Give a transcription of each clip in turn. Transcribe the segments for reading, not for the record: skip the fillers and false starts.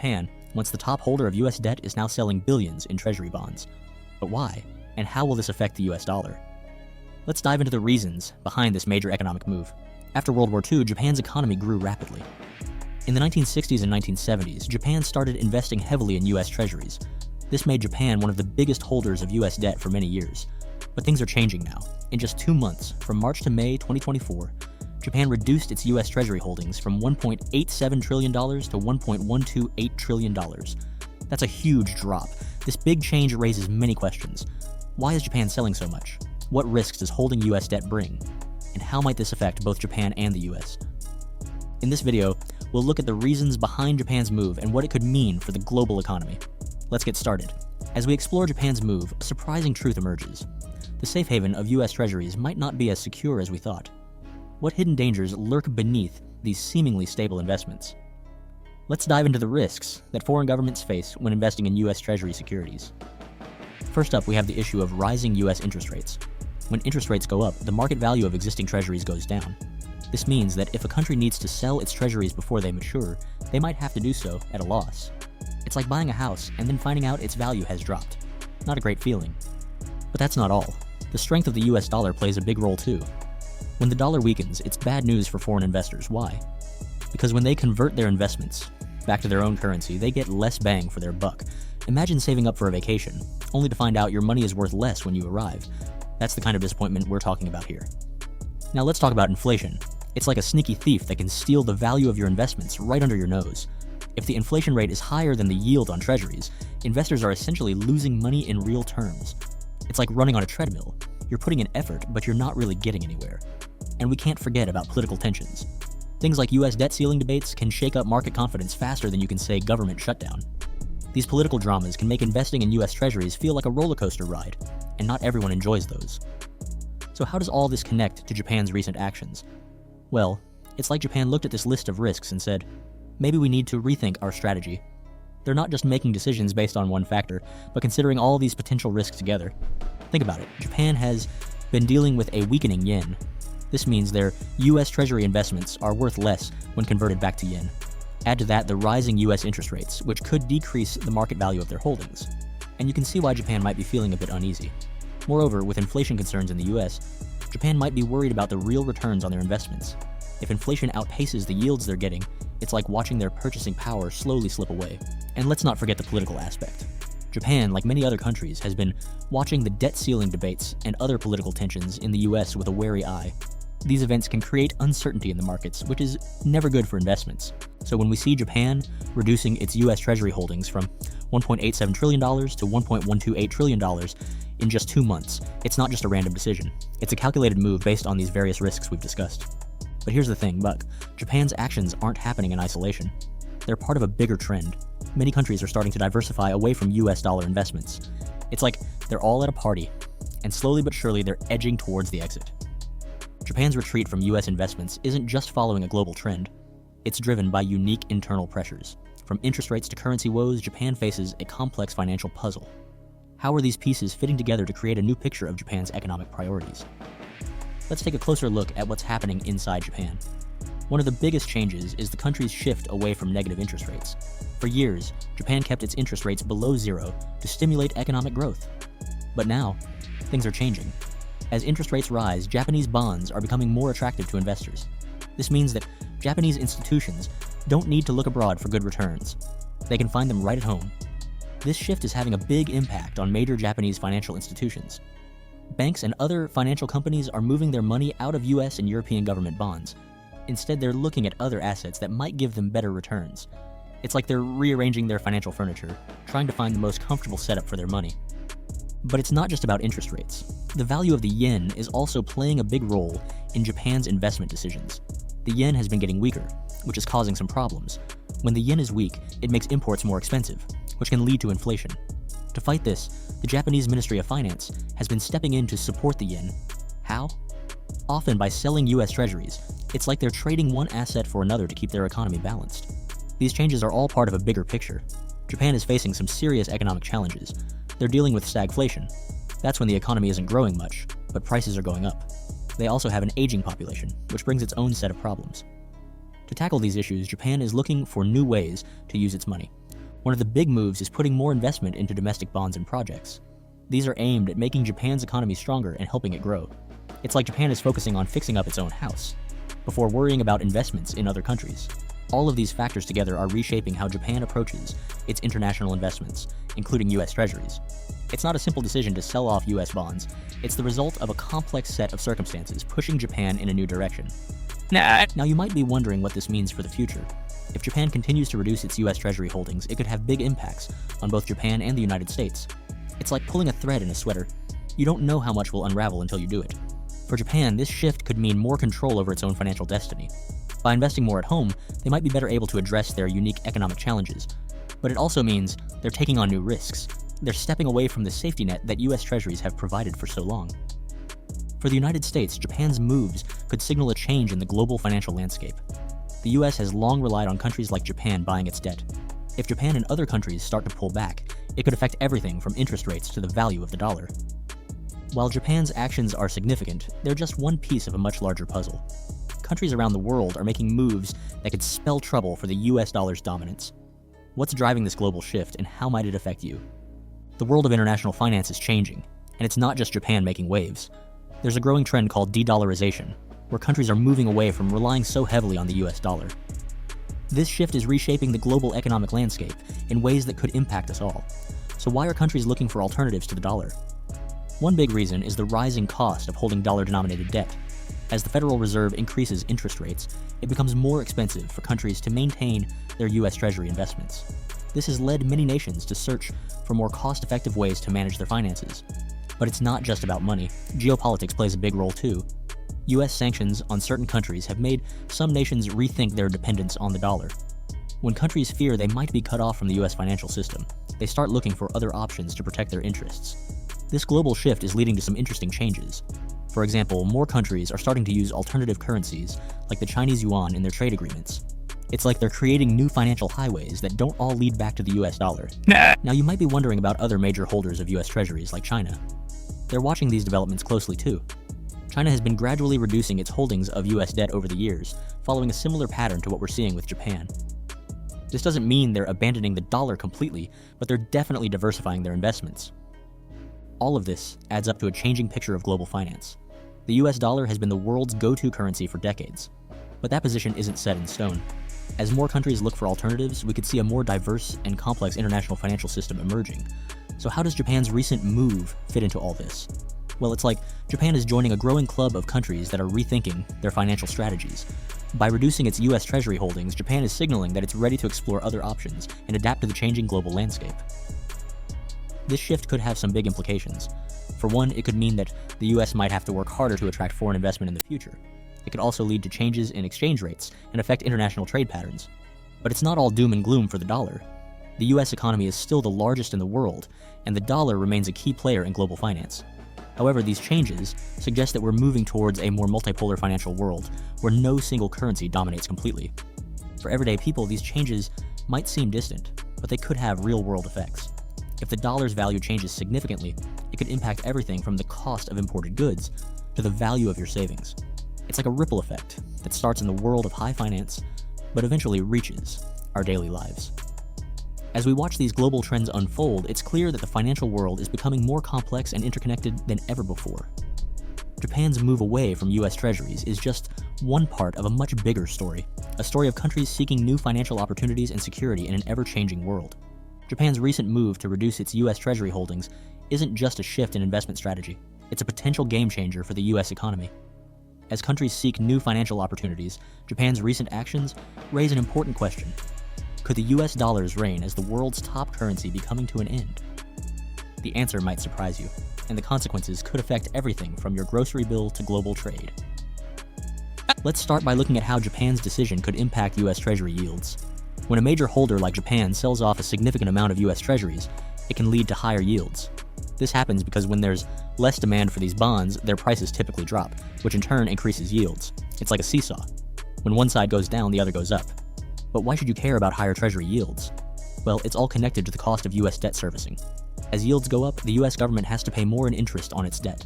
Japan, once the top holder of US debt, is now selling billions in treasury bonds. But why? And how will this affect the US dollar? Let's dive into the reasons behind this major economic move. After World War II, Japan's economy grew rapidly. In the 1960s and 1970s, Japan started investing heavily in US Treasuries. This made Japan one of the biggest holders of US debt for many years. But things are changing now. In just 2 months, from March to May 2024, Japan reduced its US Treasury holdings from $1.87 trillion to $1.128 trillion. That's a huge drop. This big change raises many questions. Why is Japan selling so much? What risks does holding US debt bring? And how might this affect both Japan and the US? In this video, we'll look at the reasons behind Japan's move and what it could mean for the global economy. Let's get started. As we explore Japan's move, a surprising truth emerges. The safe haven of US Treasuries might not be as secure as we thought. What hidden dangers lurk beneath these seemingly stable investments? Let's dive into the risks that foreign governments face when investing in US Treasury securities. First up, we have the issue of rising US interest rates. When interest rates go up, the market value of existing treasuries goes down. This means that if a country needs to sell its treasuries before they mature, they might have to do so at a loss. It's like buying a house and then finding out its value has dropped. Not a great feeling. But that's not all. The strength of the US dollar plays a big role too. When the dollar weakens, it's bad news for foreign investors. Why? Because when they convert their investments back to their own currency, they get less bang for their buck. Imagine saving up for a vacation, only to find out your money is worth less when you arrive. That's the kind of disappointment we're talking about here. Now let's talk about inflation. It's like a sneaky thief that can steal the value of your investments right under your nose. If the inflation rate is higher than the yield on treasuries, investors are essentially losing money in real terms. It's like running on a treadmill. You're putting in effort, but you're not really getting anywhere. And we can't forget about political tensions. Things like US debt ceiling debates can shake up market confidence faster than you can say government shutdown. These political dramas can make investing in US Treasuries feel like a roller coaster ride, and not everyone enjoys those. So how does all this connect to Japan's recent actions? Well, it's like Japan looked at this list of risks and said, maybe we need to rethink our strategy. They're not just making decisions based on one factor, but considering all these potential risks together. Think about it. Japan has been dealing with a weakening yen. This means their US Treasury investments are worth less when converted back to yen. Add to that the rising US interest rates, which could decrease the market value of their holdings. And you can see why Japan might be feeling a bit uneasy. Moreover, with inflation concerns in the US, Japan might be worried about the real returns on their investments. If inflation outpaces the yields they're getting, it's like watching their purchasing power slowly slip away. And let's not forget the political aspect. Japan, like many other countries, has been watching the debt ceiling debates and other political tensions in the US with a wary eye. These events can create uncertainty in the markets, which is never good for investments. So when we see Japan reducing its US Treasury holdings from $1.87 trillion to $1.128 trillion in just 2 months, it's not just a random decision. It's a calculated move based on these various risks we've discussed. But here's the thing, Buck. Japan's actions aren't happening in isolation. They're part of a bigger trend. Many countries are starting to diversify away from US dollar investments. It's like they're all at a party, and slowly but surely they're edging towards the exit. Japan's retreat from US investments isn't just following a global trend. It's driven by unique internal pressures. From interest rates to currency woes, Japan faces a complex financial puzzle. How are these pieces fitting together to create a new picture of Japan's economic priorities? Let's take a closer look at what's happening inside Japan. One of the biggest changes is the country's shift away from negative interest rates. For years, Japan kept its interest rates below zero to stimulate economic growth. But now, things are changing. As interest rates rise, Japanese bonds are becoming more attractive to investors. This means that Japanese institutions don't need to look abroad for good returns. They can find them right at home. This shift is having a big impact on major Japanese financial institutions. Banks and other financial companies are moving their money out of US and European government bonds. Instead, they're looking at other assets that might give them better returns. It's like they're rearranging their financial furniture, trying to find the most comfortable setup for their money. But it's not just about interest rates. The value of the yen is also playing a big role in Japan's investment decisions. The yen has been getting weaker, which is causing some problems. When the yen is weak, it makes imports more expensive, which can lead to inflation. To fight this, the Japanese Ministry of Finance has been stepping in to support the yen. How? Often by selling US Treasuries. It's like they're trading one asset for another to keep their economy balanced. These changes are all part of a bigger picture. Japan is facing some serious economic challenges. They're dealing with stagflation. That's when the economy isn't growing much, but prices are going up. They also have an aging population, which brings its own set of problems. To tackle these issues, Japan is looking for new ways to use its money. One of the big moves is putting more investment into domestic bonds and projects. These are aimed at making Japan's economy stronger and helping it grow. It's like Japan is focusing on fixing up its own house, before worrying about investments in other countries. All of these factors together are reshaping how Japan approaches its international investments, including US Treasuries. It's not a simple decision to sell off US bonds. It's the result of a complex set of circumstances pushing Japan in a new direction. Now you might be wondering what this means for the future. If Japan continues to reduce its US Treasury holdings, it could have big impacts on both Japan and the United States. It's like pulling a thread in a sweater. You don't know how much will unravel until you do it. For Japan, this shift could mean more control over its own financial destiny. By investing more at home, they might be better able to address their unique economic challenges. But it also means they're taking on new risks. They're stepping away from the safety net that US Treasuries have provided for so long. For the United States, Japan's moves could signal a change in the global financial landscape. The US has long relied on countries like Japan buying its debt. If Japan and other countries start to pull back, it could affect everything from interest rates to the value of the dollar. While Japan's actions are significant, they're just one piece of a much larger puzzle. Countries around the world are making moves that could spell trouble for the US dollar's dominance. What's driving this global shift, and how might it affect you? The world of international finance is changing, and it's not just Japan making waves. There's a growing trend called de-dollarization, where countries are moving away from relying so heavily on the US dollar. This shift is reshaping the global economic landscape in ways that could impact us all. So why are countries looking for alternatives to the dollar? One big reason is the rising cost of holding dollar-denominated debt. As the Federal Reserve increases interest rates, it becomes more expensive for countries to maintain their US Treasury investments. This has led many nations to search for more cost-effective ways to manage their finances. But it's not just about money. Geopolitics plays a big role too. US sanctions on certain countries have made some nations rethink their dependence on the dollar. When countries fear they might be cut off from the US financial system, they start looking for other options to protect their interests. This global shift is leading to some interesting changes. For example, more countries are starting to use alternative currencies, like the Chinese yuan, in their trade agreements. It's like they're creating new financial highways that don't all lead back to the US dollar. Now you might be wondering about other major holders of US Treasuries, like China. They're watching these developments closely too. China has been gradually reducing its holdings of US debt over the years, following a similar pattern to what we're seeing with Japan. This doesn't mean they're abandoning the dollar completely, but they're definitely diversifying their investments. All of this adds up to a changing picture of global finance. The US dollar has been the world's go-to currency for decades, but that position isn't set in stone. As more countries look for alternatives, we could see a more diverse and complex international financial system emerging. So how does Japan's recent move fit into all this? Well, it's like Japan is joining a growing club of countries that are rethinking their financial strategies. By reducing its US Treasury holdings, Japan is signaling that it's ready to explore other options and adapt to the changing global landscape. This shift could have some big implications. For one, it could mean that the US might have to work harder to attract foreign investment in the future. It could also lead to changes in exchange rates and affect international trade patterns. But it's not all doom and gloom for the dollar. The US economy is still the largest in the world, and the dollar remains a key player in global finance. However, these changes suggest that we're moving towards a more multipolar financial world, where no single currency dominates completely. For everyday people, these changes might seem distant, but they could have real-world effects. If the dollar's value changes significantly, it could impact everything from the cost of imported goods to the value of your savings. It's like a ripple effect that starts in the world of high finance, but eventually reaches our daily lives. As we watch these global trends unfold, it's clear that the financial world is becoming more complex and interconnected than ever before. Japan's move away from US Treasuries is just one part of a much bigger story, a story of countries seeking new financial opportunities and security in an ever-changing world. Japan's recent move to reduce its US Treasury holdings isn't just a shift in investment strategy, it's a potential game changer for the US economy. As countries seek new financial opportunities, Japan's recent actions raise an important question. Could the US dollar's reign as the world's top currency be coming to an end? The answer might surprise you, and the consequences could affect everything from your grocery bill to global trade. Let's start by looking at how Japan's decision could impact US Treasury yields. When a major holder like Japan sells off a significant amount of US Treasuries, it can lead to higher yields. This happens because when there's less demand for these bonds, their prices typically drop, which in turn increases yields. It's like a seesaw. When one side goes down, the other goes up. But why should you care about higher Treasury yields? Well, it's all connected to the cost of US debt servicing. As yields go up, the US government has to pay more in interest on its debt.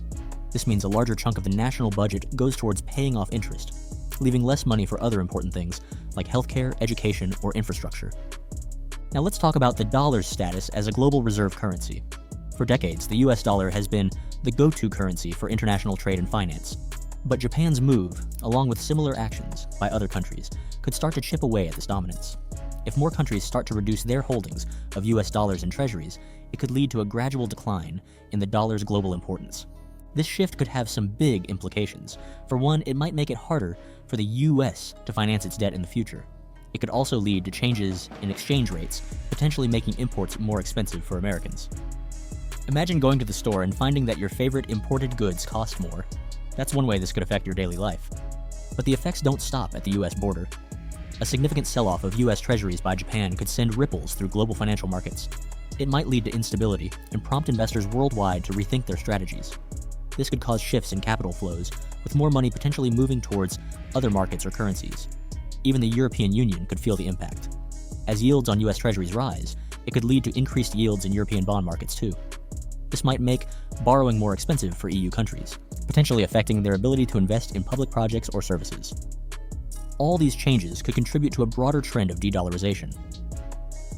This means a larger chunk of the national budget goes towards paying off interest, leaving less money for other important things like healthcare, education, or infrastructure. Now let's talk about the dollar's status as a global reserve currency. For decades, the US dollar has been the go-to currency for international trade and finance. But Japan's move, along with similar actions by other countries, could start to chip away at this dominance. If more countries start to reduce their holdings of US dollars and treasuries, it could lead to a gradual decline in the dollar's global importance. This shift could have some big implications. For one, it might make it harder for the US to finance its debt in the future. It could also lead to changes in exchange rates, potentially making imports more expensive for Americans. Imagine going to the store and finding that your favorite imported goods cost more. That's one way this could affect your daily life. But the effects don't stop at the US border. A significant sell-off of US Treasuries by Japan could send ripples through global financial markets. It might lead to instability and prompt investors worldwide to rethink their strategies. This could cause shifts in capital flows, with more money potentially moving towards other markets or currencies. Even the European Union could feel the impact. As yields on US Treasuries rise, it could lead to increased yields in European bond markets too. This might make borrowing more expensive for EU countries, potentially affecting their ability to invest in public projects or services. All these changes could contribute to a broader trend of de-dollarization.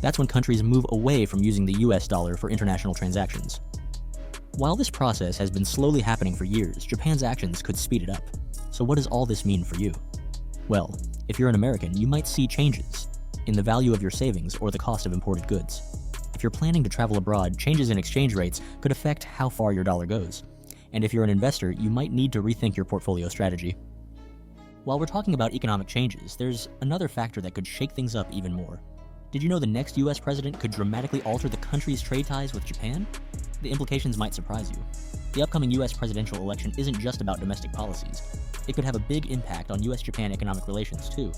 That's when countries move away from using the US dollar for international transactions. While this process has been slowly happening for years, Japan's actions could speed it up. So what does all this mean for you? Well, if you're an American, you might see changes in the value of your savings or the cost of imported goods. If you're planning to travel abroad, changes in exchange rates could affect how far your dollar goes. And if you're an investor, you might need to rethink your portfolio strategy. While we're talking about economic changes, there's another factor that could shake things up even more. Did you know the next US president could dramatically alter the country's trade ties with Japan? The implications might surprise you. The upcoming US presidential election isn't just about domestic policies. It could have a big impact on US-Japan economic relations too.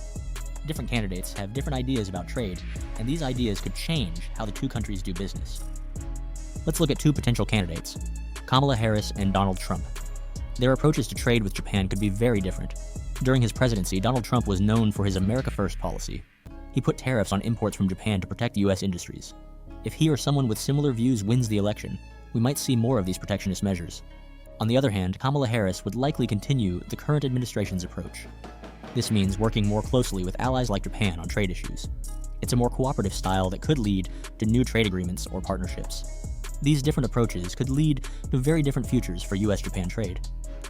Different candidates have different ideas about trade, and these ideas could change how the two countries do business. Let's look at two potential candidates, Kamala Harris and Donald Trump. Their approaches to trade with Japan could be very different. During his presidency, Donald Trump was known for his America First policy. He put tariffs on imports from Japan to protect US industries. If he or someone with similar views wins the election, we might see more of these protectionist measures. On the other hand, Kamala Harris would likely continue the current administration's approach. This means working more closely with allies like Japan on trade issues. It's a more cooperative style that could lead to new trade agreements or partnerships. These different approaches could lead to very different futures for US-Japan trade.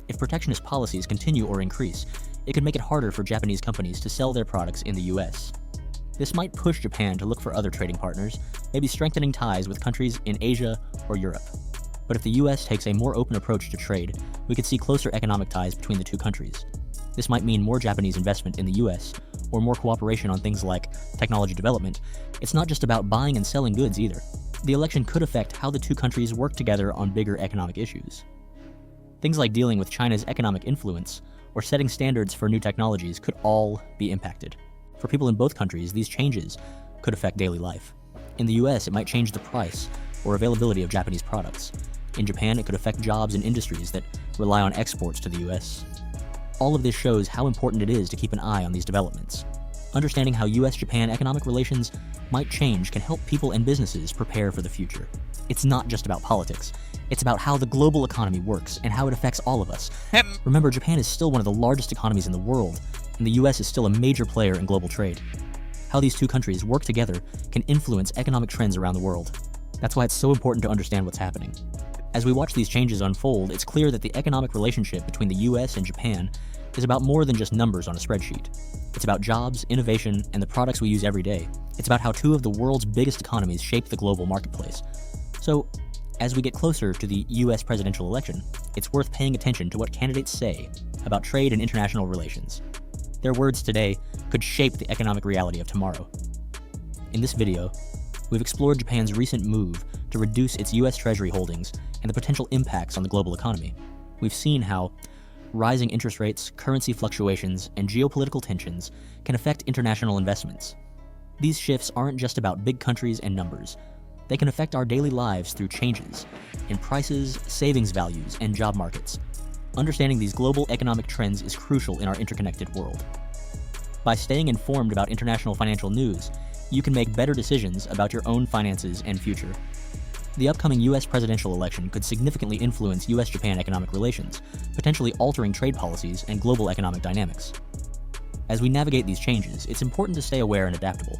If protectionist policies continue or increase, it could make it harder for Japanese companies to sell their products in the US. This might push Japan to look for other trading partners, maybe strengthening ties with countries in Asia or Europe. But if the US takes a more open approach to trade, we could see closer economic ties between the two countries. This might mean more Japanese investment in the US, or more cooperation on things like technology development. It's not just about buying and selling goods either. The election could affect how the two countries work together on bigger economic issues. Things like dealing with China's economic influence, or setting standards for new technologies could all be impacted. For people in both countries, these changes could affect daily life. In the US, it might change the price or availability of Japanese products. In Japan, it could affect jobs and industries that rely on exports to the US. All of this shows how important it is to keep an eye on these developments. Understanding how US-Japan economic relations might change can help people and businesses prepare for the future. It's not just about politics. It's about how the global economy works and how it affects all of us. Remember, Japan is still one of the largest economies in the world, and the US is still a major player in global trade. How these two countries work together can influence economic trends around the world. That's why it's so important to understand what's happening. As we watch these changes unfold, it's clear that the economic relationship between the US and Japan is about more than just numbers on a spreadsheet. It's about jobs, innovation, and the products we use every day. It's about how two of the world's biggest economies shape the global marketplace. So, as we get closer to the US presidential election, it's worth paying attention to what candidates say about trade and international relations. Their words today could shape the economic reality of tomorrow. In this video, we've explored Japan's recent move to reduce its US Treasury holdings and the potential impacts on the global economy. We've seen how rising interest rates, currency fluctuations, and geopolitical tensions can affect international investments. These shifts aren't just about big countries and numbers. They can affect our daily lives through changes in prices, savings values, and job markets. Understanding these global economic trends is crucial in our interconnected world. By staying informed about international financial news, you can make better decisions about your own finances and future. The upcoming US presidential election could significantly influence US-Japan economic relations, potentially altering trade policies and global economic dynamics. As we navigate these changes, it's important to stay aware and adaptable.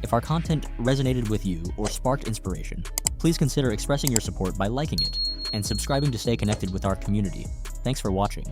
If our content resonated with you or sparked inspiration, please consider expressing your support by liking it and subscribing to stay connected with our community. Thanks for watching.